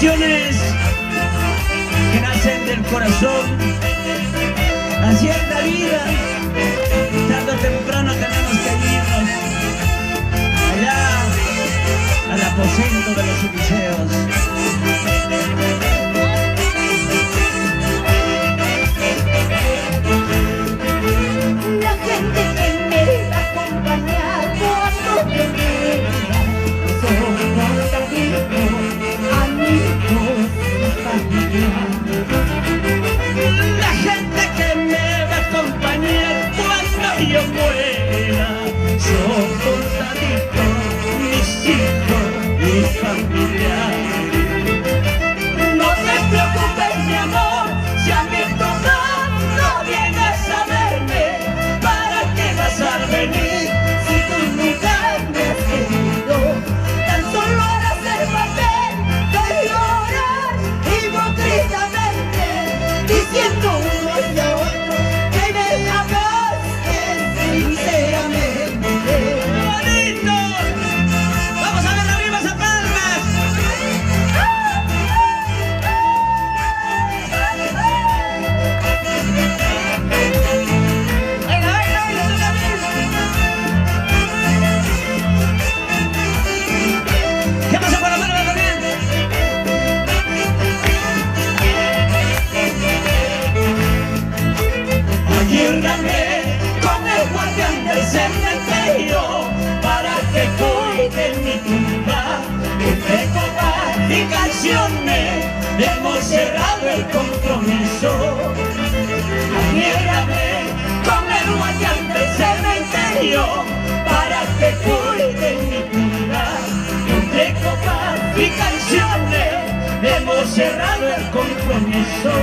canciones que nacen del corazón. Así es la vida, tarde o temprano tenemos que irnos allá al aposento de los Elíseos. La gente que me va a acompañar cuando yo muera son contaditos, amigos y familia. La gente que me va a acompañar cuando yo muera son contaditos, mis hijos y familia. No te preocupes, mi amor, si a mi mamá no vienes a verme, ¿para qué vas a venir? Si tú nunca me has querido, tan solo harás el papel de llorar hipócritamente, diciendo uno y a otro que me amaste sinceramente. ¡Bonito! ¡Vamos a ver arriba esas palmas! ¡Venga, venga, venga, tú también! ¿Qué pasa por la palma también? Ayúdame con el guardián del cementerio para que cuide mi tumba. Entre copas y canciones hemos cerrado el compromiso. Ayúdame con el guardián del cementerio para que cuide mi tumba. Entre copas y canciones hemos cerrado el compromiso.